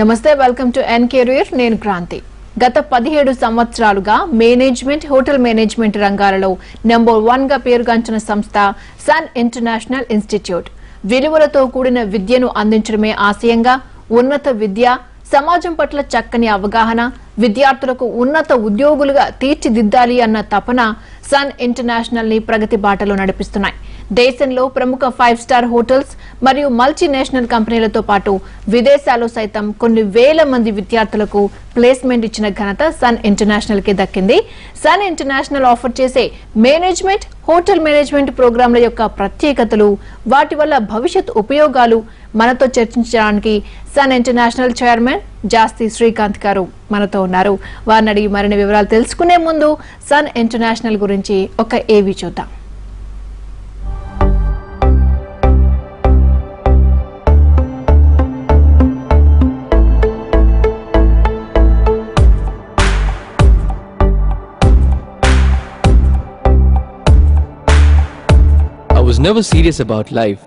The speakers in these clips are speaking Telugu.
నమస్తే వెల్కమ్ టు ఎన్ కెరీర్ నేను క్రాంతి గత 17 సంవత్సరాలుగా మేనేజ్మెంట్ హోటల్ మేనేజ్మెంట్ రంగాలలో నంబర్ 1 గా పేరుగాంచిన సంస్థ సన్ ఇంటర్నేషనల్ ఇన్స్టిట్యూట్ విలువలతో కూడిన విద్యను అందించడమే ఆశయంగా ఉన్నత విద్య సమాజం పట్ల చక్కని అవగాహన విద్యార్థులకు ఉన్నత ఉద్యోగులుగా తీర్చిదిద్దాలి అన్న తపన సన్ ఇంటర్నేషనల్ ని ప్రగతి బాటలో నడిపిస్తున్నాయి దేశంలో ప్రముఖ 5 స్టార్ హోటల్స్ మరియు మల్టీనేషనల్ కంపెనీలతో పాటు విదేశాల్లో సైతం కొన్ని వేల మంది విద్యార్థులకు ప్లేస్మెంట్ ఇచ్చిన ఘనత సన్ ఇంటర్నేషనల్ కి దక్కింది సన్ ఇంటర్నేషనల్ ఆఫర్ చేసే మేనేజ్మెంట్ హోటల్ మేనేజ్మెంట్ ప్రోగ్రాంల యొక్క ప్రత్యేకతలు వాటి వల్ల భవిష్యత్ ఉపయోగాలు మనతో చర్చించడానికి సన్ ఇంటర్నేషనల్ చైర్మన్ జాస్తి శ్రీకాంత్ గారు మనతో ఉన్నారు వారిని అడిగి మరిన్ని వివరాలు తెలుసుకునే ముందు సన్ ఇంటర్నేషనల్ గురించి ఒక ఏవి చూద్దాం I was never serious about life.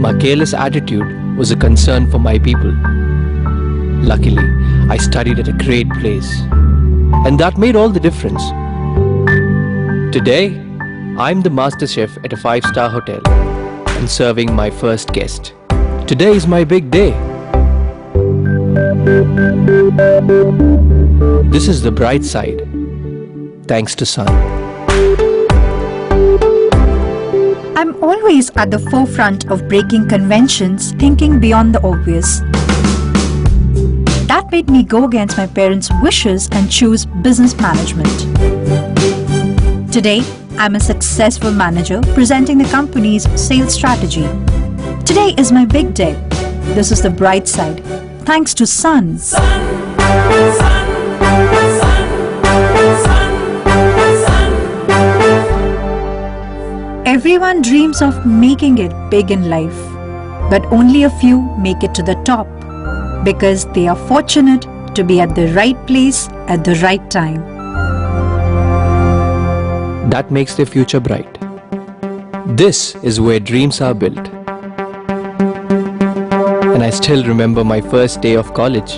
My careless attitude was a concern for my people. Luckily, I studied at a great place, and that made all the difference. Today, I'm the master chef at a 5-star hotel and serving my first guest. Today is my big day. This is the bright side, thanks to Sun. I'm always at the forefront of breaking conventions, thinking beyond the obvious. That made me go against my parents' wishes and choose business management. Today, I'm a successful manager presenting the company's sales strategy. Today is my big day. This is the bright side, thanks to Sun. Everyone dreams of making it big in life, but only a few make it to the top because they are fortunate to be at the right place at the right time. That makes their future bright. This is where dreams are built. And I still remember my first day of college.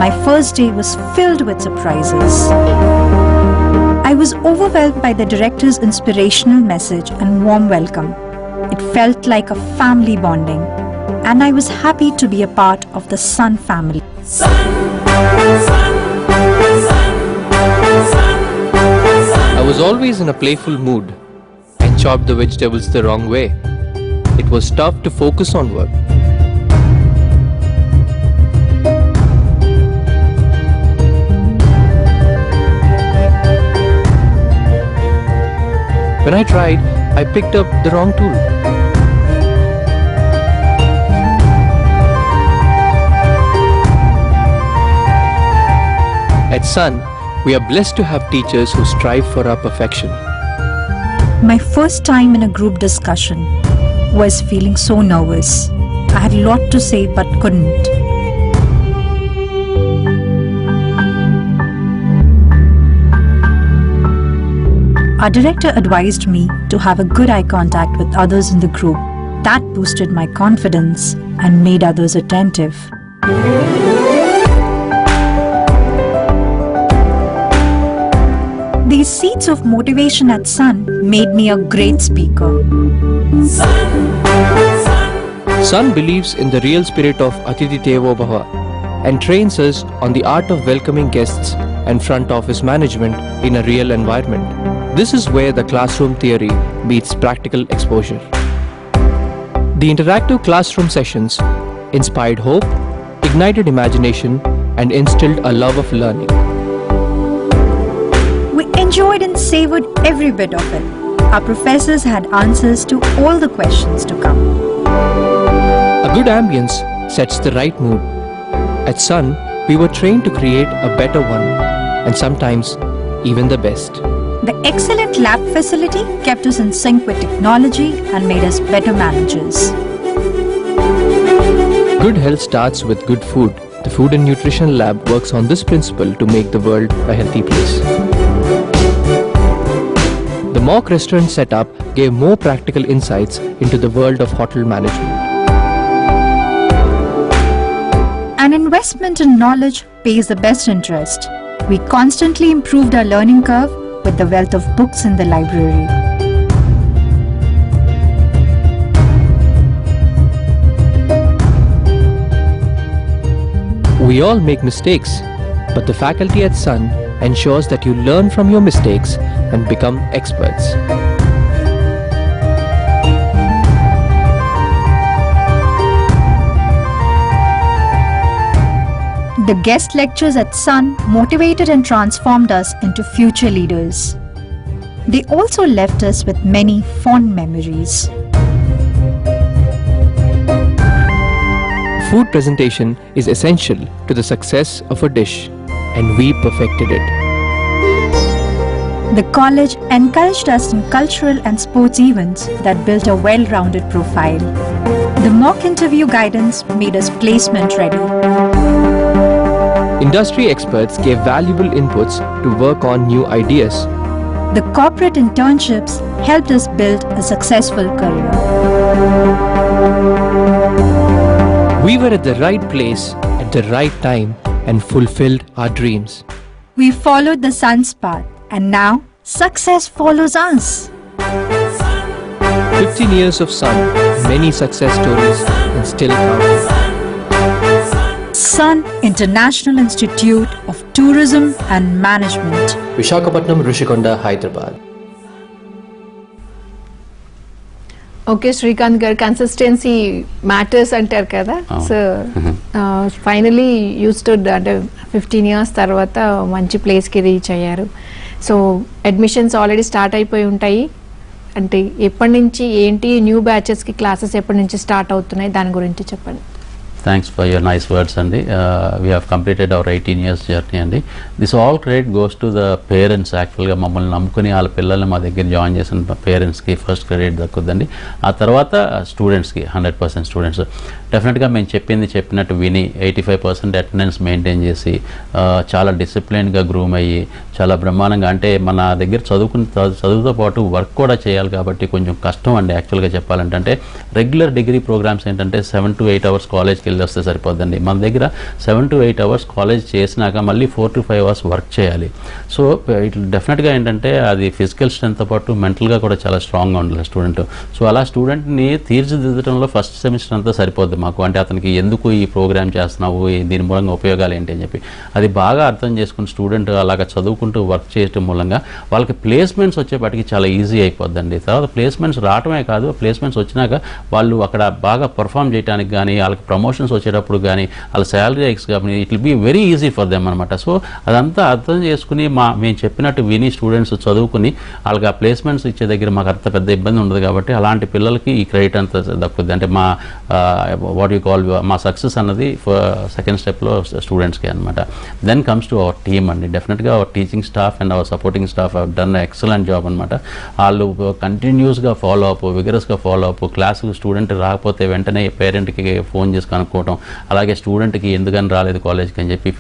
My first day was filled with surprises. I was overwhelmed by the director's inspirational message and warm welcome. It felt like a family bonding, and I was happy to be a part of the Sun family. I was always in a playful mood and chopped the vegetables the wrong way. It was tough to focus on work. When I tried, I picked up the wrong tool. At Sun, we are blessed to have teachers who strive for our perfection. My first time in a group discussion was feeling so nervous. I had a lot to say but couldn't. Our director advised me to have a good eye contact with others in the group. That boosted my confidence and made others attentive. These seeds of motivation at Sun made me a great speaker. Sun believes in the real spirit of Atithi Devo Bhava and trains us on the art of welcoming guests and front office management in a real environment. This is where the classroom theory meets practical exposure. The interactive classroom sessions inspired hope, ignited imagination, and instilled a love of learning. We enjoyed and savored every bit of it. Our professors had answers to all the questions to come. A good ambience sets the right mood. At Sun, we were trained to create a better one, and sometimes even the best. The excellent lab facility kept us in sync with technology and made us better managers. Good health starts with good food. The Food and Nutrition Lab works on this principle to make the world a healthy place. The mock restaurant setup gave more practical insights into the world of hotel management. An investment in knowledge pays the best interest. We constantly improved our learning curve with the wealth of books in the library. We all make mistakes, but the faculty at Sun ensures that you learn from your mistakes and become experts. The guest lectures at Sun motivated and transformed us into future leaders. They also left us with many fond memories. Food presentation is essential to the success of a dish, and we perfected it. The college encouraged us in cultural and sports events that built a well-rounded profile. The mock interview guidance made us placement ready. Industry experts gave valuable inputs to work on new ideas. The corporate internships helped us build a successful career. We were at the right place at the right time and fulfilled our dreams. We followed the Sun's path, and now success follows us. 15 years of Sun, many success stories, and still counting. Sun International Institute of Tourism and Management. Visakhapatnam, Rishikonda, Hyderabad. Okay Srikanth గారు, కన్సిస్టెన్సీ మ్యాటర్స్ అంటారు కదా. సో ఫైనలీ యూ స్టూడ్ అంటే 15 years తర్వాత మంచి ప్లేస్కి రీచ్ అయ్యారు. సో అడ్మిషన్స్ ఆల్రెడీ స్టార్ట్ అయిపోయి ఉంటాయి. అంటే ఎప్పటి నుంచి ఏంటి న్యూ బ్యాచెస్కి క్లాసెస్ ఎప్పటి నుంచి స్టార్ట్ అవుతున్నాయి, దాని గురించి చెప్పండి. Thanks for your nice words, Andy. We have completed our 18 years journey, Andy. This all credit goes to the parents. Actually, మమ్మల్ని నమ్ముకుని వాళ్ళ పిల్లల్ని మా దగ్గర జాయిన్ చేసిన పేరెంట్స్కి ఫస్ట్ క్రెడిట్ దక్కుద్దండి. ఆ తర్వాత స్టూడెంట్స్కి 100% స్టూడెంట్స్ డెఫినెట్గా మేము చెప్పినట్టు విని 85% అటెండెన్స్ మెయింటైన్ చేసి చాలా డిసిప్లిన్గా గ్రూమ్ అయ్యి చాలా బ్రహ్మాండంగా, అంటే మన దగ్గర చదువుతో పాటు వర్క్ కూడా చేయాలి కాబట్టి కొంచెం కష్టం అండి. యాక్చువల్గా చెప్పాలంటే అంటే రెగ్యులర్ డిగ్రీ ప్రోగ్రామ్స్ ఏంటంటే 7 to 8 hours కాలేజ్కి వెళ్ళి వస్తే సరిపోద్దండి. మన దగ్గర 7 to 8 hours కాలేజ్ చేసినాక మళ్ళీ 4 to 5 hours వర్క్ చేయాలి. సో ఇట్లా డెఫినెట్గా ఏంటంటే అది ఫిజికల్ స్ట్రెంత్తో పాటు మెంటల్గా కూడా చాలా స్ట్రాంగ్గా ఉండాలి స్టూడెంట్. సో అలా స్టూడెంట్ని తీర్చిదిద్దడంలో ఫస్ట్ సెమిస్టర్ అంతా సరిపోద్ది మాకు. అంటే అతనికి ఎందుకు ఈ ప్రోగ్రామ్ చేస్తున్నావు, దీని మూలంగా ఉపయోగాలు ఏంటి అని చెప్పి అది బాగా అర్థం చేసుకుని స్టూడెంట్ అలాగా చదువుకుంటూ వర్క్ చేయడం మూలంగా వాళ్ళకి ప్లేస్మెంట్స్ వచ్చేపాటికి చాలా ఈజీ అయిపోద్దండి. తర్వాత ప్లేస్మెంట్స్ రావడమే కాదు, ప్లేస్మెంట్స్ వచ్చినాక వాళ్ళు అక్కడ బాగా పర్ఫామ్ చేయడానికి కానీ వాళ్ళకి ప్రమోషన్స్ వచ్చేటప్పుడు కానీ వాళ్ళ శాలరీ హైక్స్ కానీ it will be very easy for them అనమాట. సో అదంతా అర్థం చేసుకుని మేము చెప్పినట్టు విని స్టూడెంట్స్ చదువుకుని వాళ్ళకి ఆ ప్లేస్మెంట్స్ ఇచ్చే దగ్గర మాకు అంత పెద్ద ఇబ్బంది ఉండదు కాబట్టి అలాంటి పిల్లలకి ఈ క్రెడిట్ అంతా దక్కుద్ది. అంటే మా వాట్ యూ కాల్ మా సక్సెస్ అన్నది సెకండ్ స్టెప్లో స్టూడెంట్స్కి అనమాట. Then comes to our team అండి. డెఫినెట్గా our teaching staff and our supporting staff have done excellent job అనమాట. వాళ్ళు కంటిన్యూస్గా ఫాలో అప్, విగరస్గా ఫాలో అప్, క్లాసులు స్టూడెంట్ రాకపోతే వెంటనే పేరెంట్కి ఫోన్ చేసి కనుక్కోవటం, అలాగే స్టూడెంట్కి ఎందుకని రాలేదు కాలేజ్కి అని చెప్పి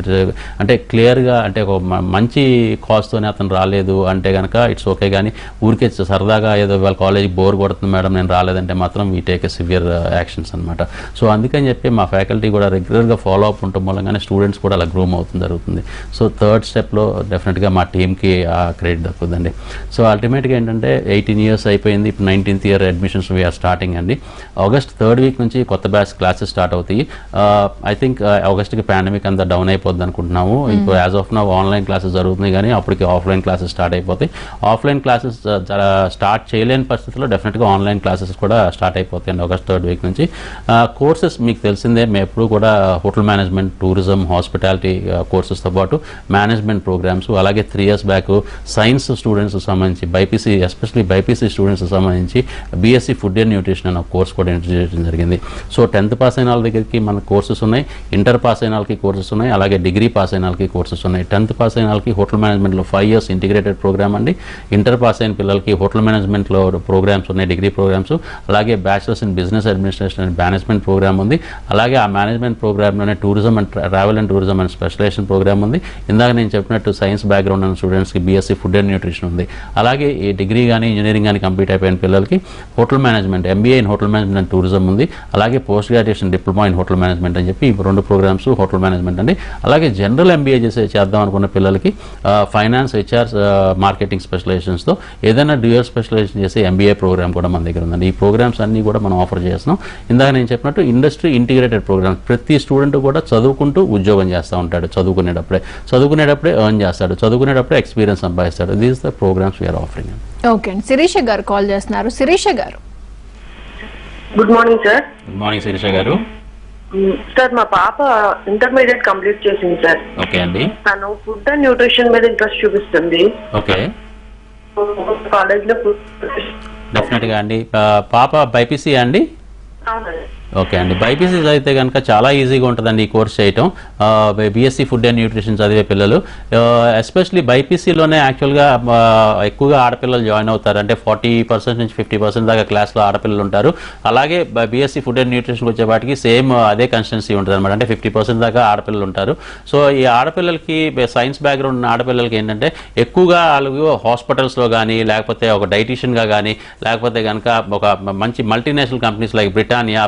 అంటే క్లియర్గా అంటే ఒక మంచి కాజ్తోనే అతను రాలేదు అంటే కనుక ఇట్స్ ఓకే, కానీ ఊరికే సరదాగా ఏదో వాళ్ళ కాలేజ్కి బోర్ కొడుతుంది మేడం నేను రాలేదంటే మాత్రం we take a severe actions అనమాట. సో అందుకని చెప్పి మా ఫ్యాకల్టీ కూడా రెగ్యులర్గా ఫాలో అప్ ఉండటం మూలంగానే స్టూడెంట్స్ కూడా అలా గ్రూమ్ జరుగుతుంది. సో థర్డ్ స్టెప్లో డెఫినెట్గా మా టీమ్కి ఆ క్రెడిట్ దక్కుతుందండి. సో అల్టిమేట్గా ఏంటంటే 18 years అయిపోయింది, ఇప్పుడు 19th year admissions we are starting అండి. August 3rd week నుంచి కొత్త బ్యాచ్ క్లాసెస్ స్టార్ట్ అవుతాయి. ఐ థింక్ ఆగస్ట్కి పాండమిక్ అంతా డౌన్ అయిపోద్ది అనుకుంటున్నాము. ఇప్పుడు as of now online classes జరుగుతున్నాయి, కానీ అప్పటికి ఆఫ్లైన్ క్లాసెస్ స్టార్ట్ అయిపోతాయి. ఆఫ్లైన్ క్లాసెస్ స్టార్ట్ చేయలేని పరిస్థితుల్లో డెఫినెట్గా ఆన్లైన్ క్లాసెస్ కూడా స్టార్ట్ అయిపోతాయండి August 3rd week నుంచి. కోర్సెస్ మీకు తెలిసిందే, మేము ఎప్పుడు కూడా హోటల్ మేనేజ్మెంట్, టూరిజం, హాస్పిటాలిటీ కోర్సెస్తో పాటు మేనేజ్మెంట్ ప్రోగ్రామ్స్, అలాగే 3 years బ్యాక్ సైన్స్ స్టూడెంట్స్ సంబంధించి బైపీసీ, ఎస్పెషల్లీ బైపీసీ స్టూడెంట్స్ సంబంధించి బీఎస్సీ ఫుడ్ అండ్ న్యూట్రిషన్ అనే కోర్స్ కూడా ఇంట్రడ్యూస్ చేయడం జరిగింది. సో 10th పాస్ అయిన వాళ్ళ దగ్గరికి మన కోర్సెస్ ఉన్నాయి, ఇంటర్ పాస్ అయిన వాళ్ళకి కోర్సెస్ ఉన్నాయి, అలాగే డిగ్రీ పాస్ అయిన వాళ్ళకి కోర్సెస్ ఉన్నాయి. 10th పాస్ అయిన వాళ్ళకి హోటల్ మేనేజ్మెంట్లో 5 years ఇంటిగ్రేటెడ్ ప్రోగ్రామ్ అండి. ఇంటర్ పాస్ అయిన పిల్లలకి హోటల్ మేనేజ్మెంట్లో ప్రోగ్రామ్స్ ఉన్నాయి, డిగ్రీ ప్రోగ్రామ్స్, అలాగే bachelors in business administration and management program ఉంది. అలాగే ఆ మేనేజ్మెంట్ ప్రోగ్రామ్లోనే tourism and travel and tourism and specialization program ఉంది. ఇందాక నేను చెప్పినట్టు సైన్స్ బ్యాక్గ్రౌండ్ ఉన్న స్టూడెంట్స్కి బీఎస్సీ ఫుడ్ అండ్ న్యూట్రిషన్ ఉంది. అలాగే ఈ డిగ్రీ కానీ ఇంజనీరింగ్ కానీ కంప్లీట్ అయిపోయిన పిల్లలకి hotel management, MBA in hotel management and tourism ఉంది. అలాగే post graduation diploma in hotel management అని చెప్పి ఈ 2 ప్రోగ్రామ్స్ హోటల్ మేనేజ్మెంట్ అండి. అలాగే జనరల్ ఎంబీఏ చేద్దాం అనుకున్న పిల్లలకి ఫైనాన్స్, హెచ్ఆర్, మార్కెటింగ్ స్పెషలైజేషన్స్తో ఏదైనా డ్యూయల్ స్పెషలైజేషన్ చేసే ఎంబీఏ ప్రోగ్రామ్ కూడా మన దగ్గర ఉందండి. ఈ ప్రోగ్రామ్స్ అన్నీ కూడా మనం ఆఫర్ చేస్తున్నాం. ఇందాక నేను చెప్పినట్టు ఇండస్ట్రీ ఇంటిగ్రేటెడ్ ప్రోగ్రామ్. ప్రతి స్టూడెంట్ కూడా చదువుకుంటూ ఉద్యోగం చేస్తూ ఉంటాడు. చదువుకునేటప్పుడే ఎర్న్ చేస్తాడు, చదువుకునేటప్పుడే ఎక్స్పీరియన్స్ సంపాదిస్తాడు. These the programs we are offering. Okay అండి, శిరీష గారు కాల్ చేస్తున్నారు. Shirisha garu, good morning sir. Good morning Shirisha garu. Sir మా పాప ఇంటర్మీడియట్ కంప్లీట్ చేసింది సార్. ఓకే అండి. తను ఫుడ్ అండ్ న్యూట్రిషన్ మీద ఇంట్రెస్ట్ చూపిస్తుంది. ఓకే, కాలేజ్ లో డెఫినెట్గా అండి. పాప బైపీసీ అండి? అవునండి. ఓకే అండి. బైపీసీ చదివితే కనుక చాలా ఈజీగా ఉంటుందండి ఈ కోర్స్ చేయటం. బీఎస్సీ ఫుడ్ అండ్ న్యూట్రిషన్ చదివే పిల్లలు, ఎస్పెషలీ బైపీసీలోనే యాక్చువల్గా ఎక్కువగా ఆడపిల్లలు జాయిన్ అవుతారు. అంటే 40% నుంచి 50% దాకా క్లాస్లో ఆడపిల్లలు ఉంటారు. అలాగే బీఎస్సీ ఫుడ్ అండ్ న్యూట్రిషన్ వచ్చేపాటికి సేమ్ అదే కన్సిస్టెన్సీ ఉంటుంది అనమాట. అంటే 50% దాకా ఆడపిల్లలు ఉంటారు. సో ఈ ఆడపిల్లలకి, సైన్స్ బ్యాక్గ్రౌండ్ ఉన్న ఆడపిల్లలకి ఏంటంటే ఎక్కువగా వాళ్ళు హాస్పిటల్స్లో కానీ, లేకపోతే ఒక డైటీషియన్గా కానీ, లేకపోతే కనుక ఒక మంచి మల్టీనేషనల్ కంపెనీస్ లైక్ బ్రిటానియా,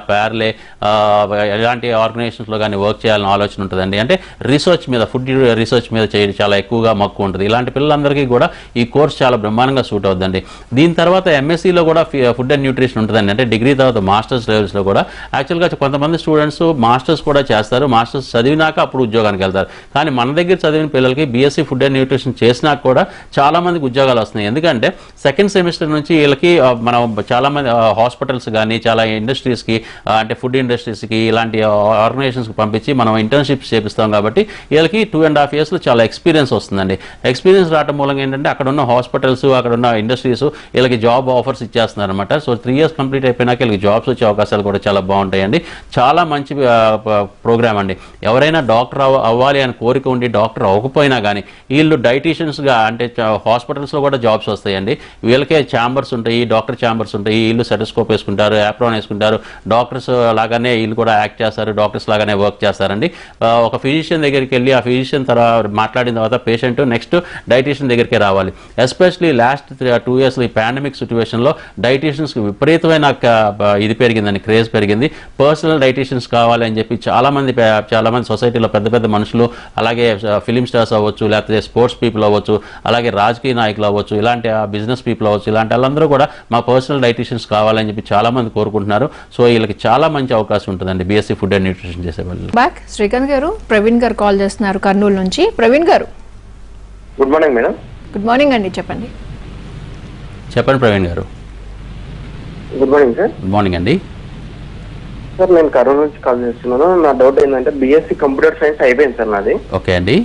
ఇలాంటి ఆర్గనైజేషన్స్లో కానీ వర్క్ చేయాలని ఆలోచన ఉంటుందండి. అంటే రీసెర్చ్ మీద, ఫుడ్ రీసెర్చ్ మీద చేయడం చాలా ఎక్కువగా మక్కువ ఉంటుంది. ఇలాంటి పిల్లలందరికీ కూడా ఈ కోర్స్ చాలా బ్రహ్మాండంగా సూట్ అవుతుందండి. దీని తర్వాత ఎంఎస్సీలో కూడా ఫుడ్ అండ్ న్యూట్రిషన్ ఉంటుందండి. అంటే డిగ్రీ తర్వాత మాస్టర్స్ లెవెల్స్లో కూడా యాక్చువల్గా కొంతమంది స్టూడెంట్స్ మాస్టర్స్ కూడా చేస్తారు. మాస్టర్స్ చదివినాక అప్పుడు ఉద్యోగానికి వెళ్తారు. కానీ మన దగ్గర చదివిన పిల్లలకి బీఎస్సీ ఫుడ్ అండ్ న్యూట్రిషన్ చేసినాక కూడా చాలా మందికి ఉద్యోగాలు వస్తున్నాయి. ఎందుకంటే సెకండ్ సెమిస్టర్ నుంచి వీళ్ళకి మనం చాలా మంది హాస్పిటల్స్ కానీ, చాలా ఇండస్ట్రీస్కి, అంటే ఫుడ్ ఇండస్ట్రీస్కి, ఇలాంటి ఆర్గనైజేషన్స్కి పంపించి మనం ఇంటర్న్షిప్స్ చేపిస్తాం. కాబట్టి వీళ్ళకి 2.5 yearsలో చాలా ఎక్స్పీరియన్స్ వస్తుందండి. ఎక్స్పీరియన్స్ రావడం మూలంగా ఏంటంటే అక్కడ ఉన్న హాస్పిటల్స్, అక్కడ ఉన్న ఇండస్ట్రీస్ వీళ్ళకి జాబ్ ఆఫర్స్ ఇచ్చేస్తున్నారు అనమాట. సో 3 years కంప్లీట్ అయిపోయినాక వీళ్ళకి జాబ్స్ వచ్చే అవకాశాలు కూడా చాలా బాగుంటాయండి. చాలా మంచి ప్రోగ్రామ్ అండి. ఎవరైనా డాక్టర్ అవ్వాలి అని కోరిక ఉండి డాక్టర్ అవ్వకపోయినా కానీ వీళ్ళు డైటీషియన్స్గా, అంటే హాస్పిటల్స్లో కూడా జాబ్స్ వస్తాయండి. వీళ్ళకే ఛాంబర్స్ ఉంటాయి, డాక్టర్ ఛాంబర్స్ ఉంటాయి. వీళ్ళు సెటస్కోప్ వేసుకుంటారు, యాప్రాన్ వేసుకుంటారు. డాక్టర్స్ లాగానే వీళ్ళు కూడా యాక్ట్ చేస్తారు, డాక్టర్స్ లాగానే వర్క్ చేస్తారండి. ఒక ఫిజిషియన్ దగ్గరికి వెళ్ళి ఆ ఫిజిషియన్ తర్వాత మాట్లాడిన తర్వాత పేషెంట్ నెక్స్ట్ డైటీషియన్ దగ్గరికి రావాలి. ఎస్పెషలీ లాస్ట్ 2 yearsలో ఈ పాండమిక్ సిచ్యువేషన్లో డైటీషియన్స్కి విపరీతమైన ఇది పెరిగిందని, క్రేజ్ పెరిగింది. పర్సనల్ డైటీషియన్స్ కావాలి అని చెప్పి చాలా మంది సొసైటీలో పెద్ద పెద్ద మనుషులు, అలాగే ఫిలిం స్టార్స్ అవ్వచ్చు, లేకపోతే స్పోర్ట్స్ పీపుల్ అవ్వచ్చు, అలాగే రాజకీయ నాయకులు అవ్వచ్చు, ఇలాంటి బిజినెస్ పీపుల్ అవ్వచ్చు, ఇలాంటి వాళ్ళందరూ కూడా మా పర్సనల్ డైటీషియన్స్ కావాలని చెప్పి చాలా మంది కోరుకుంటున్నారు. సో వీళ్ళకి చాలా మంచి అవకాశం ఉంటుందండి బీఎస్సీ ఫుడ్ అండ్ న్యూట్రిషన్ చేసే వాళ్ళు. బ్యాక్ శ్రీకాంత్ గారు, ప్రవీణ్ గారు కాల్ చేస్తున్నారు కర్నూలు నుంచి. ప్రవీణ్ గారు, good morning madam. Good morning అండి, చెప్పండి ప్రవీణ్ గారు. Good morning sir. Good morning అండి. సార్ నేను కర్నూలు నుంచి కాల్ చేస్తున్నాను. నా డౌట్ ఏంటంటే బీఎస్సీ కంప్యూటర్ సైన్స్ అయిపోయింది సార్ నాది. ఓకే అండి.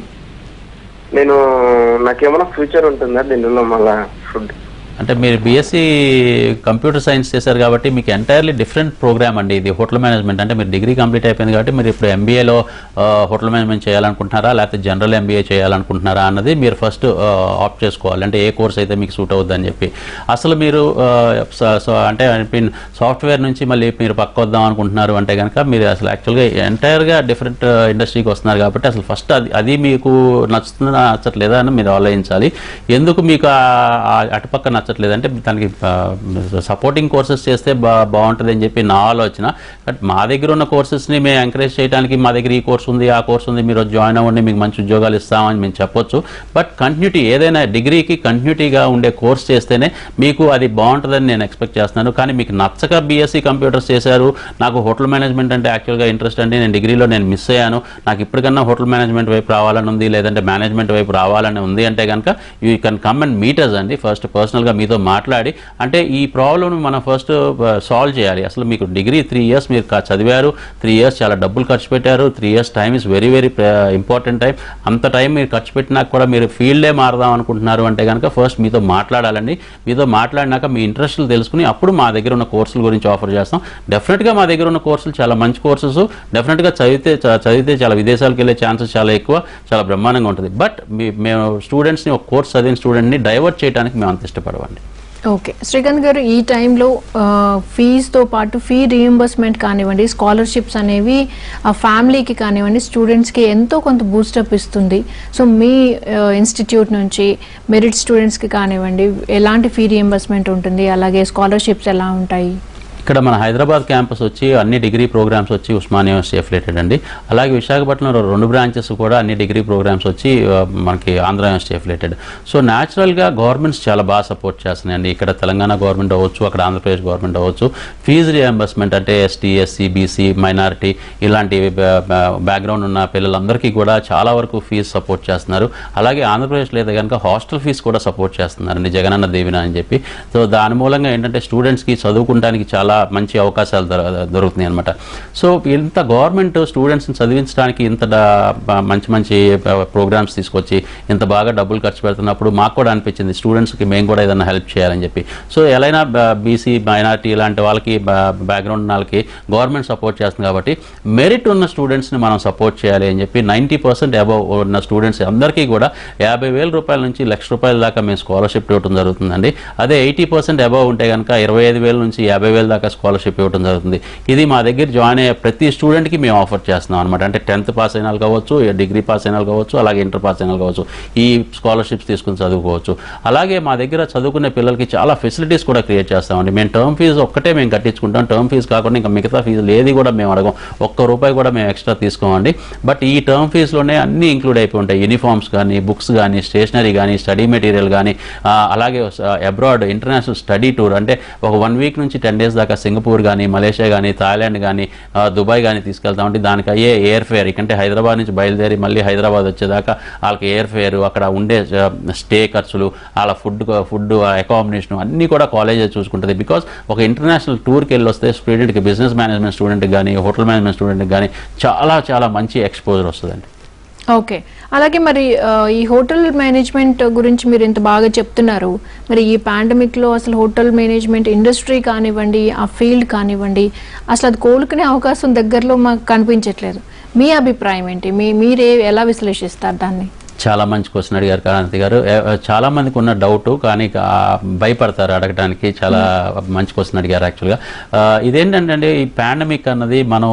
నాకేమైనా ఫ్యూచర్ ఉంటుందా దీనిలో మళ్ళా ఫుడ్? అంటే మీరు బీఎస్సీ కంప్యూటర్ సైన్స్ చేశారు కాబట్టి మీకు ఎంటైర్లీ డిఫరెంట్ ప్రోగ్రామ్ అండి ఇది. హోటల్ మేనేజ్మెంట్ అంటే మీరు డిగ్రీ కంప్లీట్ అయిపోయింది కాబట్టి మీరు ఇప్పుడు ఎంబీఏలో హోటల్ మేనేజ్మెంట్ చేయాలనుకుంటున్నారా, లేకపోతే జనరల్ ఎంబీఏ చేయాలనుకుంటున్నారా అన్నది మీరు ఫస్ట్ ఆప్ట్ చేసుకోవాలి. అంటే ఏ కోర్స్ అయితే మీకు సూట్ అవుద్దని చెప్పి. అసలు మీరు అంటే సాఫ్ట్వేర్ నుంచి మళ్ళీ మీరు పక్క వద్దాం అనుకుంటున్నారు అంటే కనుక మీరు అసలు యాక్చువల్గా ఎంటైర్గా డిఫరెంట్ ఇండస్ట్రీకి వస్తున్నారు కాబట్టి అసలు ఫస్ట్ అది మీకు నచ్చుతుందా నచ్చట్లేదా అని మీరు ఆలోచించాలి. ఎందుకు మీకు అటుపక్క నచ్చట్లేదంటే దానికి సపోర్టింగ్ కోర్సెస్ చేస్తే బాగుంటుంది అని చెప్పి నా ఆలోచన. బట్ మా దగ్గర ఉన్న కోర్సెస్ని మేము ఎంకరేజ్ చేయడానికి మా దగ్గర ఈ కోర్స్ ఉంది, ఆ కోర్స్ ఉంది, మీరు జాయిన్ అవ్వండి, మీకు మంచి ఉద్యోగాలు ఇస్తామని మేము చెప్పొచ్చు. బట్ కంటిన్యూటీ, ఏదైనా డిగ్రీకి కంటిన్యూటీగా ఉండే కోర్స్ చేస్తేనే మీకు అది బాగుంటుందని నేను ఎక్స్పెక్ట్ చేస్తున్నాను. కానీ మీకు నచ్చక బీఎస్సీ కంప్యూటర్స్ చేశారు, నాకు హోటల్ మేనేజ్మెంట్ అంటే యాక్చువల్గా ఇంట్రెస్ట్ అండి, నేను డిగ్రీలో నేను మిస్ అయ్యాను, నాకు ఇప్పటికన్నా హోటల్ మేనేజ్మెంట్ వైపు రావాలని ఉంది, లేదంటే మేనేజ్మెంట్ వైపు రావాలని ఉంది అంటే కనుక you can come and meet us అండి. ఫస్ట్ పర్సనల్గా మీతో మాట్లాడి, అంటే ఈ ప్రాబ్లమ్ మనం ఫస్ట్ సాల్వ్ చేయాలి. అసలు మీకు డిగ్రీ 3 years మీరు చదివారు, 3 years చాలా డబ్బులు ఖర్చు పెట్టారు, 3 years time is very very important time. అంత టైం మీరు ఖర్చు పెట్టినాక కూడా మీరు ఫీల్డే మారదాం అనుకుంటున్నారు అంటే కనుక ఫస్ట్ మీతో మాట్లాడాలండి. మీతో మాట్లాడినాక మీ ఇంట్రెస్ట్లు తెలుసుకుని అప్పుడు మా దగ్గర ఉన్న కోర్సుల గురించి ఆఫర్ చేస్తాం. డెఫినెట్గా మా దగ్గర ఉన్న కోర్సులు చాలా మంచి కోర్సెస్, డెఫినెట్గా చదివితే చాలా విదేశాలకు వెళ్ళే ఛాన్సెస్ చాలా ఎక్కువ, చాలా బ్రహ్మాండంగా ఉంటుంది. బట్ మేము స్టూడెంట్స్ని, ఒక కోర్స్ చదివిన స్టూడెంట్ని డైవర్ట్ చేయడానికి మేము అంత ఇష్టపడవండి. ఓకే, శ్రీకాంత్ గారు, ఈ టైంలో ఫీజుతో పాటు ఫీ రీఎంబర్స్మెంట్ కానివ్వండి, స్కాలర్షిప్స్ అనేవి ఫ్యామిలీకి కానివ్వండి, స్టూడెంట్స్కి ఎంతో కొంత బూస్టప్ ఇస్తుంది. సో మీ ఇన్స్టిట్యూట్ నుంచి మెరిట్ స్టూడెంట్స్కి కానివ్వండి ఎలాంటి ఫీ రీఎంబర్స్మెంట్ ఉంటుంది, అలాగే స్కాలర్షిప్స్ ఎలా ఉంటాయి? ఇక్కడ మన హైదరాబాద్ క్యాంపస్ వచ్చి అన్ని డిగ్రీ ప్రోగ్రామ్స్ వచ్చి ఉస్మానియా యూనివర్సిటీ అఫిలియేటెడ్ అండి. అలాగే విశాఖపట్నంలో 2 బ్రాంచెస్ కూడా అన్ని డిగ్రీ ప్రోగ్రామ్స్ వచ్చి మనకి ఆంధ్ర యూనివర్సిటీ అఫిలియేటెడ్. సో న్యాచురల్గా గవర్నమెంట్స్ చాలా బాగా సపోర్ట్ చేస్తున్నాయండి. ఇక్కడ తెలంగాణ గవర్నమెంట్ అవ్వచ్చు, అక్కడ ఆంధ్రప్రదేశ్ గవర్నమెంట్ అవ్వచ్చు. ఫీజు రియంబర్స్మెంట్ అంటే ఎస్టీ, ఎస్సీ, బీసీ, మైనారిటీ ఇలాంటి బ్యాక్గ్రౌండ్ ఉన్న పిల్లలందరికీ కూడా చాలా వరకు ఫీజు సపోర్ట్ చేస్తున్నారు. అలాగే ఆంధ్రప్రదేశ్లో అయితే కనుక హాస్టల్ ఫీజు కూడా సపోర్ట్ చేస్తున్నారండి, జగనన్న దీవెన అని చెప్పి. సో దాని మూలంగా ఏంటంటే స్టూడెంట్స్కి చదువుకోవడానికి చాలా మంచి అవకాశాలు దొరుకుతున్నాయి అనమాట. సో ఇంత గవర్నమెంట్ స్టూడెంట్స్ని చదివించడానికి ఇంత మంచి ప్రోగ్రామ్స్ తీసుకొచ్చి ఇంత బాగా డబ్బులు ఖర్చు పెడుతున్నప్పుడు మాకు కూడా అనిపించింది స్టూడెంట్స్కి మేము కూడా ఏదైనా హెల్ప్ చేయాలని చెప్పి. సో ఎలా బీసీ, మైనారిటీ ఇలాంటి వాళ్ళకి బ్యాక్గ్రౌండ్ వాళ్ళకి గవర్నమెంట్ సపోర్ట్ చేస్తుంది కాబట్టి మెరిట్ ఉన్న స్టూడెంట్స్ని మనం సపోర్ట్ చేయాలి అని చెప్పి 90% అబవ్ ఉన్న స్టూడెంట్స్ అందరికీ కూడా 50,000 రూపాయల నుంచి ₹1,00,000 దాకా మేము స్కాలర్షిప్ ఇవ్వడం జరుగుతుందండి. అదే 80% అబవ్ ఉంటే కనుక 25,000 నుంచి 50,000 దాకా స్కాలర్షిప్ ఇవ్వడం జరుగుతుంది. ఇది మా దగ్గర జాయిన్ అయ్యే ప్రతి స్టూడెంట్కి మేము ఆఫర్ చేస్తున్నాం అనమాట. అంటే 10th పాస్ అయిన వాళ్ళు కావచ్చు, డిగ్రీ పాస్ అయిన వాళ్ళు కావచ్చు, అలాగే ఇంటర్ పాస్ అయిన వాళ్ళు కావచ్చు, ఈ స్కాలర్షిప్స్ తీసుకుని చదువుకోవచ్చు. అలాగే మా దగ్గర చదువుకునే పిల్లలకి చాలా ఫెసిలిటీస్ కూడా క్రియేట్ చేస్తామండి. మేము టర్మ్ ఫీజు ఒక్కటే మేము కట్టించుకుంటాం. టర్మ్ ఫీజు కాకుండా ఇంకా మిగతా ఫీజులు ఏది కూడా మేము అడగం. ₹1 కూడా మేము ఎక్స్ట్రా తీసుకోమండి. బట్ ఈ టర్మ్ ఫీజులోనే అన్నీ ఇంక్లూడ్ అయిపోయి ఉంటాయి. యూనిఫామ్స్ కానీ, బుక్స్ కానీ, స్టేషనరీ కానీ, స్టడీ మెటీరియల్ కానీ, అలాగే అబ్రాడ్ ఇంటర్నేషనల్ స్టడీ టూర్ అంటే ఒక 1 వీక్ నుంచి 10 days దాకా సింగపూర్ కానీ, మలేషియా కానీ, థాయిలాండ్ కానీ, దుబాయ్ కానీ తీసుకెళ్తామంటే దానికి అయ్యే ఎయిర్ ఫేర్, ఇకంటే హైదరాబాద్ నుంచి బయలుదేరి మళ్ళీ హైదరాబాద్ వచ్చేదాకా వాళ్ళకి ఎయిర్ ఫేర్, అక్కడ ఉండే స్టే ఖర్చులు, వాళ్ళ ఫుడ్ అకామిడేషన్ అన్నీ కూడా కాలేజే చూసుకుంటుంది. బికాస్ ఒక ఇంటర్నేషనల్ టూర్కి వెళ్ళి వస్తే స్టూడెంట్కి, బిజినెస్ మేనేజ్మెంట్ స్టూడెంట్కి కానీ, హోటల్ మేనేజ్మెంట్ స్టూడెంట్కి కానీ చాలా మంచి ఎక్స్పోజర్ వస్తుందండి. ఓకే, అలాగే మరి ఈ హోటల్ మేనేజ్మెంట్ గురించి మీరు ఇంత బాగా చెప్తున్నారు. మరి ఈ పాండమిక్లో అసలు హోటల్ మేనేజ్మెంట్ ఇండస్ట్రీ కానివ్వండి, ఆ ఫీల్డ్ కానివ్వండి, అసలు అది కోలుకునే అవకాశం దగ్గరలో మాకు కనిపించట్లేదు. మీ అభిప్రాయం ఏంటి? మీరే ఎలా విశ్లేషిస్తారు దాన్ని? చాలా మంచి క్వశ్చన్ అడిగారు క్రాంతి గారు. చాలా మందికి ఉన్న డౌట్, కానీ భయపడతారు అడగడానికి. చాలా మంచి క్వశ్చన్ అడిగారు. యాక్చువల్గా ఇదేంటంటే ఈ పాండమిక్ అన్నది మనం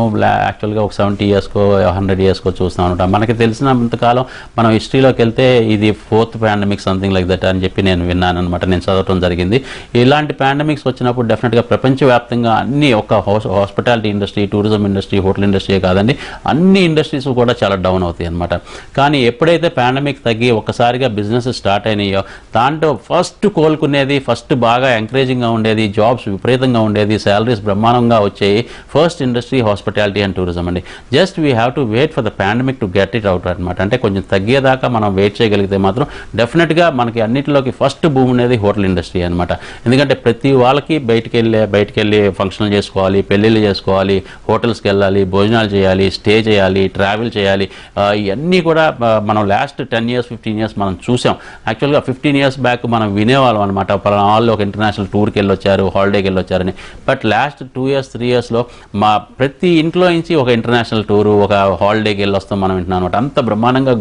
యాక్చువల్గా ఒక 70 yearsకో 100 yearsకో చూస్తూ ఉంటాం. మనకి తెలిసినంతకాలం మనం హిస్టరీలోకి వెళ్తే ఇది 4th pandemic something like that అని చెప్పి నేను విన్నాను అనమాట. నేను చదవటం జరిగింది. ఇలాంటి పాండమిక్స్ వచ్చినప్పుడు డెఫినెట్గా ప్రపంచవ్యాప్తంగా అన్ని ఒక hospitality industry, tourism industry, hotel industry కాదండి, అన్ని ఇండస్ట్రీస్ కూడా చాలా డౌన్ అవుతాయి అనమాట. కానీ ఎప్పుడైతే పాండమిక్ తగ్గి ఒకసారిగా బిజినెస్ స్టార్ట్ అయినాయో దాంట్లో ఫస్ట్ కోలుకునేది, ఫస్ట్ బాగా ఎంకరేజింగ్గా ఉండేది, జాబ్స్ విపరీతంగా ఉండేది, శాలరీస్ బ్రహ్మాండంగా వచ్చాయి, first industry hospitality and tourism అండి. Just we have to wait for the pandemic to get it out అనమాట. అంటే కొంచెం తగ్గేదాకా మనం వెయిట్ చేయగలిగితే మాత్రం డెఫినెట్గా మనకి అన్నింటిలోకి ఫస్ట్ భూమి అనేది హోటల్ ఇండస్ట్రీ అనమాట. ఎందుకంటే ప్రతి వాళ్ళకి బయటికి వెళ్ళి ఫంక్షన్లు చేసుకోవాలి, పెళ్ళిళ్ళు చేసుకోవాలి, హోటల్స్కి వెళ్ళాలి, భోజనాలు చేయాలి, స్టే చేయాలి, ట్రావెల్ చేయాలి. ఇవన్నీ కూడా మనం లాస్ట్ 10 years 15 years మనం చూసాం. యాక్చువల్గా 15 years బ్యాక్ మనం వినేవాళ్ళం అనమాట, పలానా వాళ్ళు ఒక ఇంటర్నేషనల్ టూర్కి వెళ్ళొచ్చారు, హాలిడేకి వెళ్ళొచ్చారని. బట్ లాస్ట్ 2 years 3 yearsలో మా ప్రతి ఇంట్లో నుంచి ఒక ఇంటర్నేషనల్ టూరు, ఒక హాలిడేకి వెళ్ళి వస్తాం మనం వింటున్నాం అనమాట. అంత బ్రహ్మాండంగా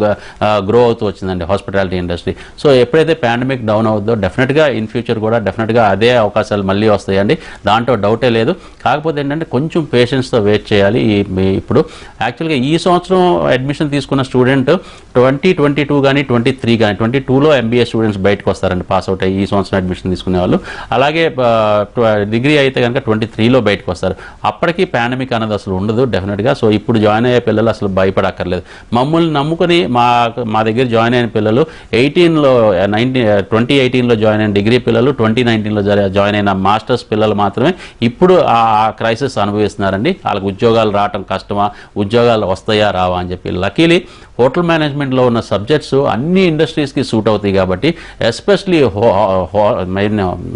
గ్రో అవుతూ వచ్చిందండి హాస్పిటాలిటీ ఇండస్ట్రీ. సో ఎప్పుడైతే పాండమిక్ డౌన్ అవుతుందో డెఫినెట్గా ఇన్ ఫ్యూచర్ కూడా డెఫినెట్గా అదే అవకాశాలు మళ్ళీ వస్తాయండి, దాంట్లో డౌటే లేదు. కాకపోతే ఏంటంటే కొంచెం పేషెన్స్తో వెయిట్ చేయాలి. ఇప్పుడు యాక్చువల్గా ఈ సంవత్సరం అడ్మిషన్ తీసుకున్న స్టూడెంట్ 2022 కానీ 23 కానీ 22లో MBA స్టూడెంట్స్ బయటకు వస్తారండి, పాస్ అవుట్ అయ్యి ఈ సంవత్సరం అడ్మిషన్ తీసుకునే వాళ్ళు. అలాగే డిగ్రీ అయితే కనుక 23లో బయటకు వస్తారు. అప్పటికి పాండమిక్ అనేది అసలు ఉండదు డెఫినెట్గా. సో ఇప్పుడు జాయిన్ అయ్యే పిల్లలు అసలు భయపడక్కర్లేదు. మమ్మల్ని నమ్ముకుని మా దగ్గర జాయిన్ అయిన పిల్లలు 2018లో జాయిన్ అయిన డిగ్రీ పిల్లలు, 2019లో జాయిన్ అయిన మాస్టర్స్ పిల్లలు మాత్రమే ఇప్పుడు ఆ క్రైసిస్ అనుభవిస్తున్నారండి. వాళ్ళకి ఉద్యోగాలు రావటం కష్టమా, ఉద్యోగాలు వస్తాయా రావా అని చెప్పి. లక్కీలీ హోటల్ మేనేజ్మెంట్లో ఉన్న సబ్జెక్ట్స్ అన్ని ఇండస్ట్రీస్కి సూట్ అవుతాయి కాబట్టి, ఎస్పెషలీ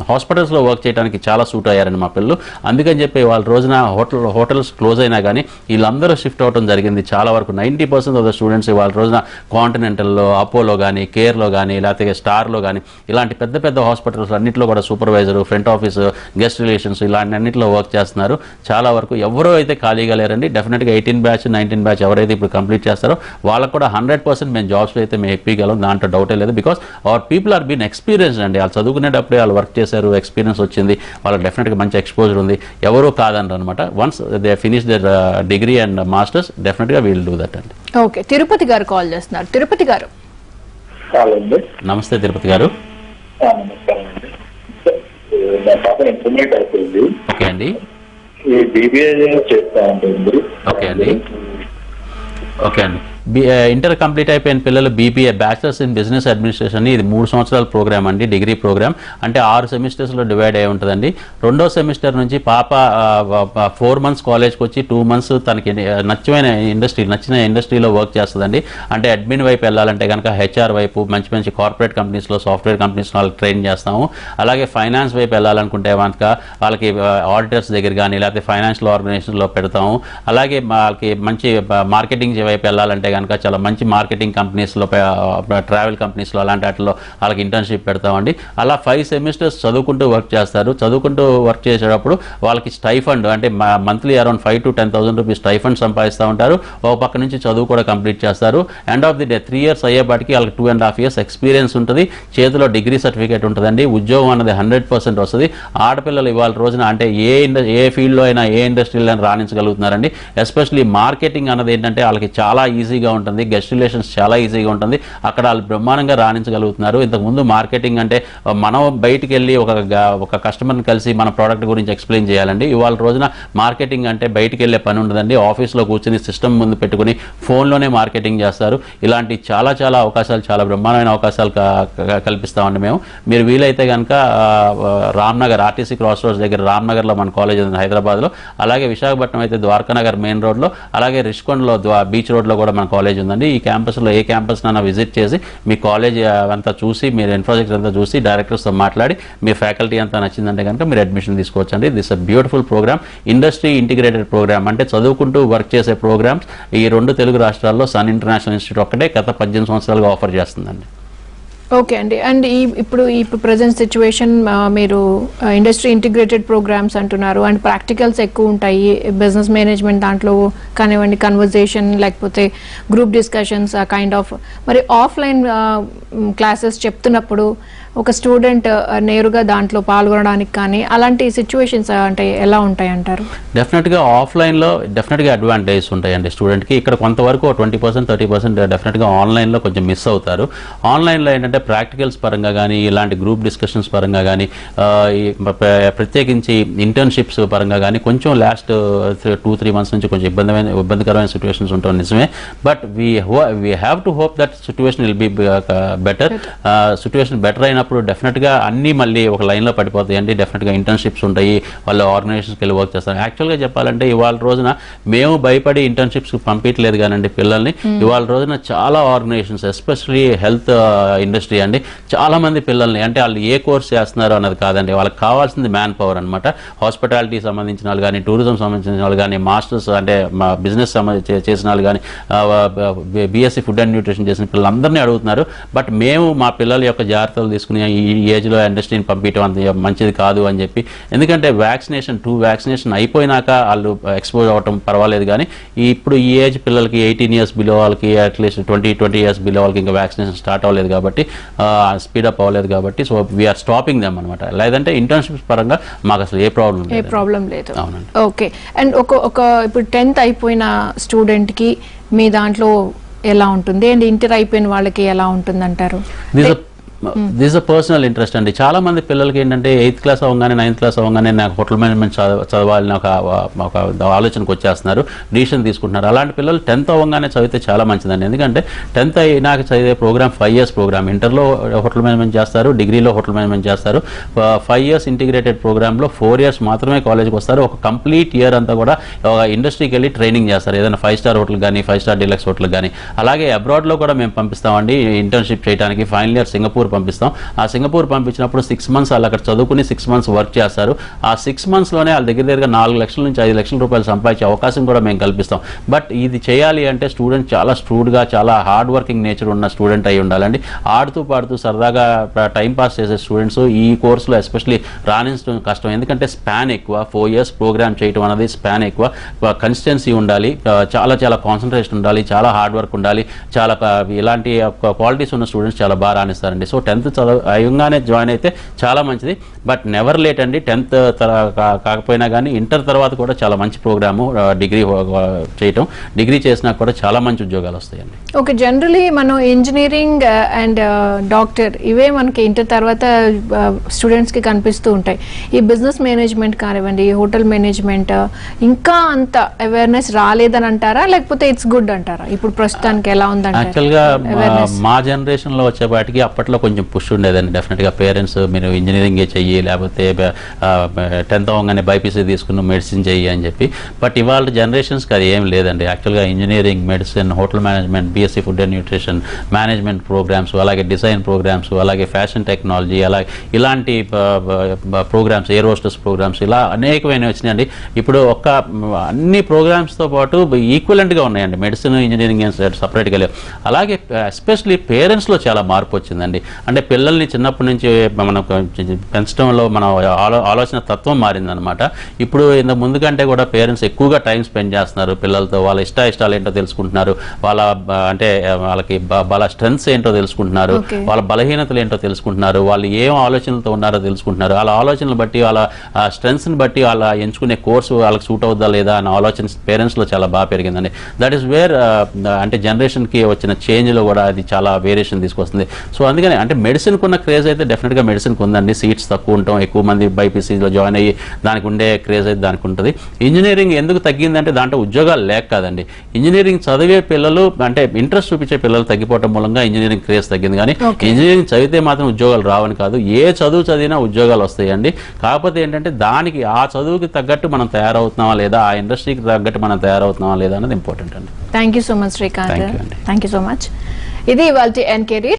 హాస్పిటల్స్లో వర్క్ చేయడానికి చాలా సూట్ అయ్యారండి మా పిల్లలు. అందుకని చెప్పి వాళ్ళ రోజున హోటల్స్ క్లోజ్ అయినా కానీ వీళ్ళందరూ షిఫ్ట్ అవ్వడం జరిగింది. చాలా వరకు 90% ఆఫ్ ద స్టూడెంట్స్ వాళ్ళ రోజున కాంటినెంటల్లో, అపోలో కానీ, కేర్లో కానీ, లేకపోతే స్టార్లో కానీ ఇలాంటి పెద్ద పెద్ద హాస్పిటల్స్ అన్నింటిలో కూడా supervisor, front office, guest relations ఇలాంటి అన్నింటిలో వర్క్ చేస్తున్నారు. చాలా వరకు ఎవరో అయితే ఖాళీగా లేరండి. డెఫినెట్గా 18 బ్యాచ్ 19 బ్యాచ్ ఎవరైతే ఇప్పుడు కంప్లీట్ చేస్తారో వాళ్ళకు వాళ్ళకు కూడా 100% మేము జాబ్స్లో అయితే మేము ఇప్పగలం, దాంట్లో డౌటే లేదు. Because our people are been experienced అండి. వాళ్ళు చదువుకునేటప్పుడే వాళ్ళు వర్క్ చేశారు, ఎక్స్పీరియన్స్ వచ్చింది, వాళ్ళకి డెఫినెట్గా మంచి ఎక్స్పోజర్ ఉంది, ఎవరూ కాదనరు అనమాట. Once they finish their degree and masters డెఫినెట్గా వీల్ డూ దట్ అండి. ఓకే, తిరుపతి గారు కాల్ చేస్తున్నారు. తిరుపతి గారు నమస్తే. తిరుపతి గారు నమస్కారం అండి. నా పాప ఇంటర్మీడియట్ అయిపోయింది. ఓకే అండి. ఈ బీబీఏ చేస్తా ఉంటుంది. ఓకే అండి. ఓకే అండి. ఇంటర్ కంప్లీట్ అయిపోయిన పిల్లలు BBA bachelors in business administration, ఇది 3 సంవత్సరాల ప్రోగ్రామ్ అండి, డిగ్రీ ప్రోగ్రామ్. అంటే 6 సెమిస్టర్స్లో డివైడ్ అయి ఉంటుందండి. 2వ సెమిస్టర్ నుంచి పాప 4 months కాలేజ్కి వచ్చి 2 months తనకి నచ్చిన ఇండస్ట్రీలో వర్క్ చేస్తుందండి. అంటే అడ్మిన్ వైపు వెళ్ళాలంటే కనుక హెచ్ఆర్ వైపు మంచి మంచి కార్పొరేట్ కంపెనీస్లో, సాఫ్ట్వేర్ కంపెనీస్లో వాళ్ళకి ట్రైన్ చేస్తాము. అలాగే ఫైనాన్స్ వైపు వెళ్ళాలనుకుంటే కనుక వాళ్ళకి ఆడిటర్స్ దగ్గర కానీ లేకపోతే ఫైనాన్షియల్ ఆర్గనైజేషన్లో పెడతాము. అలాగే వాళ్ళకి మంచి మార్కెటింగ్ వైపు వెళ్ళాలంటే కనుక చాలా మంచి మార్కెటింగ్ కంపెనీస్లో, ట్రావెల్ కంపెనీస్లో అలాంటి వాటిలో వాళ్ళకి ఇంటర్న్షిప్ పెడతామండి. అలా 5 సెమిస్టర్స్ చదువుకుంటూ వర్క్ చేస్తారు. చదువుకుంటూ వర్క్ చేసేటప్పుడు వాళ్ళకి స్టైఫండ్ అంటే monthly around 5,000 to 10,000 rupees stipend సంపాదిస్తూ ఉంటారు. ఒక పక్క నుంచి చదువు కూడా కంప్లీట్ చేస్తారు. End of the day 3 years అయ్యేపాటికి వాళ్ళకి 2.5 years ఎక్స్పీరియన్స్ ఉంటుంది, చేతిలో డిగ్రీ సర్టిఫికేట్ ఉంటుందండి. ఉద్యోగం అన్నది 100% వస్తుంది. ఆడపిల్లలు ఇవాళ రోజున అంటే ఏ ఫీల్డ్లో అయినా ఏ ఇండస్ట్రీలో అయినా రాణించగలుగుతున్నారండి. ఎస్పెషల్లీ మార్కెటింగ్ అన్నది ఏంటంటే వాళ్ళకి చాలా ఈజీగా ఉంటుంది, గెస్ట్ రిలేషన్స్ చాలా ఈజీగా ఉంటుంది, అక్కడ వాళ్ళు బ్రహ్మాండంగా రాణించగలుగుతున్నారు. ఇంతకుముందు మార్కెటింగ్ అంటే మనం బయటికి వెళ్ళి ఒక కస్టమర్ని కలిసి మన ప్రోడక్ట్ గురించి ఎక్స్ప్లెయిన్ చేయాలండి. ఇవాళ రోజున మార్కెటింగ్ అంటే బయటికి వెళ్ళే పని ఉండదండి. ఆఫీస్లో కూర్చొని సిస్టమ్ ముందు పెట్టుకుని ఫోన్లోనే మార్కెటింగ్ చేస్తారు. ఇలాంటి చాలా అవకాశాలు, చాలా బ్రహ్మాండమైన అవకాశాలు కల్పిస్తామండి మేము. మీరు వీలైతే కనుక రామ్నగర్ ఆర్టీసీ క్రాస్ రోడ్స్ దగ్గర రామ్నగర్లో మన కాలేజ్ ఉంది హైదరాబాద్లో. అలాగే విశాఖపట్నం అయితే ద్వారకానగర్ మెయిన్ రోడ్లో, అలాగే రిష్కొండలో బీచ్ రోడ్లో కూడా మన కాలేజ్ ఉందండి. ఈ క్యాంపస్లో ఏ క్యాంపస్నైనా విజిట్ చేసి మీ కాలేజ్ అంతా చూసి, మీరు ఇన్ఫ్రాస్ట్రక్చర్ అంతా చూసి డైరెక్టర్స్తో మాట్లాడి మీ ఫ్యాకల్టీ అంతా నచ్చిందంటే కనుక మీరు అడ్మిషన్ తీసుకోవచ్చు అండి. This a beautiful programme, industry integrated programme. అంటే చదువుకుంటూ వర్క్ చేసే ప్రోగ్రామ్స్ ఈ 2 తెలుగు రాష్ట్రాల్లో సన్ ఇంటర్నేషనల్ ఇన్స్టిట్యూట్ ఒక్కటే గత 18 సంవత్సరాలుగా ఆఫర్ చేస్తుందండి. ఓకే అండి. అండ్ ఇప్పుడు ప్రజెంట్ సిచ్యువేషన్ మీరు ఇండస్ట్రీ ఇంటిగ్రేటెడ్ ప్రోగ్రామ్స్ అంటున్నారు, అండ్ ప్రాక్టికల్స్ ఎక్కువ ఉంటాయి బిజినెస్ మేనేజ్మెంట్ దాంట్లో కానివ్వండి, కన్వర్జేషన్ లేకపోతే గ్రూప్ డిస్కషన్స్ కైండ్ ఆఫ్. మరి ఆఫ్లైన్ క్లాసెస్ చెప్తున్నప్పుడు ఒక స్టూడెంట్ నేరుగా దాంట్లో పాల్గొనడానికి కానీ అలాంటి సిచ్యువేషన్స్ అంటే ఎలా ఉంటాయి అంటారు? డెఫినెట్గా ఆఫ్లైన్లో డెఫినెట్గా అడ్వాంటేజెస్ ఉంటాయండి స్టూడెంట్కి. ఇక్కడ కొంతవరకు 20% 30% డెఫినెట్గా ఆన్లైన్లో కొంచెం మిస్ అవుతారు. ఆన్లైన్లో ఏంటంటే ప్రాక్టికల్స్ పరంగా కానీ, ఇలాంటి గ్రూప్ డిస్కషన్స్ పరంగా కానీ, ప్రత్యేకించి ఇంటర్న్షిప్స్ పరంగా కానీ కొంచెం లాస్ట్ 2-3 months నుంచి కొంచెం ఇబ్బందికరమైన సిచ్యువేషన్స్ ఉంటాయి నిజమే. But we have to hope that situation will be better. Situation better అయినప్పుడు డెఫినెట్గా అన్నీ మళ్ళీ ఒక లైన్లో పడిపోతాయండి. డెఫినెట్గా ఇంటర్న్షిప్స్ ఉంటాయి, వాళ్ళు ఆర్గనైజేషన్స్కి వెళ్ళి వర్క్ చేస్తారు. యాక్చువల్గా చెప్పాలంటే ఇవాళ రోజున మేము భయపడి ఇంటర్న్షిప్స్కి పంపించలేదు కానండి పిల్లల్ని. ఇవాళ రోజున చాలా ఆర్గనైజేషన్స్, ఎస్పెషల్లీ హెల్త్ ఇండస్ట్రీ అండి, చాలా మంది పిల్లల్ని అంటే వాళ్ళు ఏ కోర్స్ చేస్తున్నారు అన్నది కాదండి, వాళ్ళకి కావాల్సింది మ్యాన్ పవర్ అనమాట. హాస్పిటాలిటీ సంబంధించిన వాళ్ళు కానీ, టూరిజం సంబంధించిన వాళ్ళు కానీ, మాస్టర్స్ అంటే బిజినెస్ చేసిన వాళ్ళు కానీ, బీఎస్సీ ఫుడ్ అండ్ న్యూట్రిషన్ చేసిన పిల్లలందరినీ అడుగుతున్నారు. బట్ మేము మా పిల్లల యొక్క జాగ్రత్తలు తీసుకుని ఈ ఏజ్లో ఇండస్ట్రీని పంపించడం అంత మంచిది కాదు అని చెప్పి, ఎందుకంటే వ్యాక్సినేషన్ అయిపోయినాక వాళ్ళు ఎక్స్పోజ్ అవ్వటం పర్వాలేదు, కానీ ఇప్పుడు ఈ ఏజ్ పిల్లలకి 18 years బిలో వాళ్ళకి అట్లీస్ట్ 20 years బిలో వాళ్ళకి ఇంకా వ్యాక్సినేషన్ స్టార్ట్ అవ్వలేదు కాబట్టి, స్పీడప్ అవ్వలేదు కాబట్టి, సో వీఆర్ స్టాపింగ్ దెమ్ అనమాట. లేదంటే ఇంటర్న్షిప్స్ పరంగా మాకు అసలు ఏ ప్రాబ్లం లేదు. అవునండి. ఓకే. అండ్ ఇప్పుడు 10th అయిపోయిన స్టూడెంట్కి మీ దాంట్లో ఎలా ఉంటుంది, అండ్ ఇంటర్ అయిపోయిన వాళ్ళకి ఎలా ఉంటుంది అంటారు? దిస్ అ పర్సనల్ ఇంట్రెస్ట్ అండి. చాలా మంది పిల్లలకి ఏంటంటే 8th class అవ్వగానే 9th class అవ్వగానే నాకు హోటల్ మేనేజ్మెంట్ చదవాలని ఒక ఆలోచనకు వచ్చేస్తున్నారు, డిసిషన్ తీసుకుంటున్నారు. అలాంటి పిల్లలు 10th అవ్వగానే చదివితే చాలా మంచిదండి. ఎందుకంటే 10th అయినాక చదివే ప్రోగ్రామ్ 5 years ప్రోగ్రామ్. ఇంటర్లో హోటల్ మేనేజ్మెంట్ చేస్తారు, డిగ్రీలో హోటల్ మేనేజ్మెంట్ చేస్తారు. 5 years ఇంటిగ్రేటెడ్ ప్రోగ్రామ్లో 4 years మాత్రమే కాలేజ్కి వస్తారు. ఒక కంప్లీట్ ఇయర్ అంతా కూడా ఇండస్ట్రీకి వెళ్ళి ట్రైనింగ్ చేస్తారు, ఏదైనా 5-star హోటల్ కానీ, 5-star డీలక్స్ హోటల్ కానీ. అలాగే అబ్రాడ్లో కూడా మేము పంపిస్తామండి ఇంటర్న్షిప్ చేయడానికి. ఫైనల్ ఇయర్ సింగపూర్ సింగపూర్ పంపిస్తాం. ఆ సింగపూర్ పంపించినప్పుడు 6 months వాళ్ళు అక్కడ చదువుకుని 6 months వర్క్ చేస్తారు. ఆ 6 monthsలోనే వాళ్ళ దగ్గరగా 4 లక్షల నుంచి 5 లక్షల రూపాయలు సంపాదించే అవకాశం కూడా మేము కల్పిస్తాం. బట్ ఇది చేయాలి అంటే స్టూడెంట్ చాలా స్ట్రూడ్గా, చాలా హార్డ్ వర్కింగ్ నేచర్ ఉన్న స్టూడెంట్ అయి ఉండాలండి. ఆడుతూ పాడుతూ సరదాగా టైం పాస్ చేసే స్టూడెంట్స్ ఈ కోర్సులో ఎస్పెషలీ రాణించడం కష్టం. ఎందుకంటే స్పాన్ ఎక్కువ, 4 years ప్రోగ్రామ్ చేయడం అనేది స్పాన్ ఎక్కువ, కన్సిస్టెన్సీ ఉండాలి, చాలా చాలా కాన్సన్ట్రేషన్ ఉండాలి, చాలా హార్డ్ వర్క్ ఉండాలి, చాలా ఇలాంటి క్వాలిటీస్ ఉన్న స్టూడెంట్స్ చాలా బాగా రాణిస్తారండి. సో 10th అయ్యంగానే జాయిన్ అయితే చాలా మంచిది. బట్ నెవర్ లేట్ అండి. 10th కాకపోయినా కానీ ఇంటర్ తర్వాత కూడా చాలా మంచి ప్రోగ్రాము డిగ్రీ చేయటం. డిగ్రీ చేసినా కూడా చాలా మంచి ఉద్యోగాలు వస్తాయండి. ఓకే, జనరలీ మనం ఇంజనీరింగ్ అండ్ డాక్టర్ ఇవే మనకి ఇంటర్ తర్వాత స్టూడెంట్స్కి కనిపిస్తూ ఉంటాయి. ఈ బిజినెస్ మేనేజ్మెంట్ కానివ్వండి, హోటల్ మేనేజ్మెంట్ ఇంకా అంత అవేర్నెస్ రాలేదని అంటారా, లేకపోతే ఇట్స్ గుడ్ అంటారా? ఇప్పుడు ప్రస్తుతానికి ఎలా ఉందంటే యాక్చువల్గా మా జనరేషన్లో వచ్చేపాటికి అప్పట్లో కొంచెం పుష్ ఉండేదండి. డెఫినెట్గా పేరెంట్స్ మీరు ఇంజనీరింగే చెయ్యి, లేకపోతే 10th అవ్వగానే బైపీసీ తీసుకుని మెడిసిన్ చెయ్యి అని చెప్పి. బట్ ఇవాళ జనరేషన్స్కి అది ఏం లేదండి. యాక్చువల్గా engineering, medicine, hotel management, BSc food and nutrition, management programmes, అలాగే డిజైన్ ప్రోగ్రామ్స్, అలాగే ఫ్యాషన్ టెక్నాలజీ, అలాగే ఇలాంటి ప్రోగ్రామ్స్, ఎయిర్ హోస్టెస్ ప్రోగ్రామ్స్, ఇలా అనేకమైన వచ్చినాయండి. ఇప్పుడు అన్ని ప్రోగ్రామ్స్తో పాటు ఈక్వలెంట్గా ఉన్నాయండి. మెడిసిన్, ఇంజనీరింగ్ సపరేట్గా లేవు. అలాగే ఎస్పెషలీ పేరెంట్స్లో చాలా మార్పు వచ్చిందండి. అంటే పిల్లల్ని చిన్నప్పటి నుంచి మనం పెంచడంలో మన ఆలోచన తత్వం మారిందనమాట. ఇప్పుడు ఇంత ముందు కంటే కూడా పేరెంట్స్ ఎక్కువగా టైం స్పెండ్ చేస్తున్నారు పిల్లలతో. వాళ్ళ ఇష్టాలు ఏంటో తెలుసుకుంటున్నారు, వాళ్ళ అంటే వాళ్ళకి వాళ్ళ స్ట్రెంగ్స్ ఏంటో తెలుసుకుంటున్నారు, వాళ్ళ బలహీనతలు ఏంటో తెలుసుకుంటున్నారు, వాళ్ళు ఏం ఆలోచనలతో ఉన్నారో తెలుసుకుంటున్నారు. వాళ్ళ ఆలోచనలు బట్టి, వాళ్ళ స్ట్రెంగ్స్ని బట్టి వాళ్ళ ఎంచుకునే కోర్సు వాళ్ళకి సూట్ అవుద్దా లేదా అన్న ఆలోచన పేరెంట్స్లో చాలా బాగా పెరిగిందండి. దట్ ఈస్ వేర్ అంటే జనరేషన్కి వచ్చిన చేంజ్లో కూడా అది చాలా వేరియేషన్ తీసుకొస్తుంది. సో అందుకని అంటే మెడిసిన్కి ఉన్న క్రేజ్ అయితే డెఫినెట్గా మెడిసిన్కి ఉందండి. సీట్స్ తక్కువ ఉంటాం, ఎక్కువ మంది బైపీసీలో జాయిన్ అయ్యి దానికి ఉండే క్రేజ్ అయితే దానికి ఉంటుంది. ఇంజనీరింగ్ ఎందుకు తగ్గిందంటే దాంట్లో ఉద్యోగాలు లేక కాదండి. ఇంజనీరింగ్ చదివే పిల్లలు అంటే ఇంట్రెస్ట్ చూపించే పిల్లలు తగ్గిపోవడం మూలంగా ఇంజనీరింగ్ క్రేజ్ తగ్గింది. కానీ ఇంజనీరింగ్ చదివితే మాత్రం ఉద్యోగాలు రావని కాదు, ఏ చదువు చదివినా ఉద్యోగాలు వస్తాయండి. కాకపోతే ఏంటంటే దానికి ఆ చదువుకి తగ్గట్టు మనం తయారవుతున్నావా లేదా, ఆ ఇండస్ట్రీకి తగ్గట్టు మనం తయారవుతున్నావా లేదా అనేది ఇంపార్టెంట్ అండి. Thank you so much Srikanth. Thank you అండి. Thank you so much. ఇది ఇవాల్టి ఎన్ కెరీర్.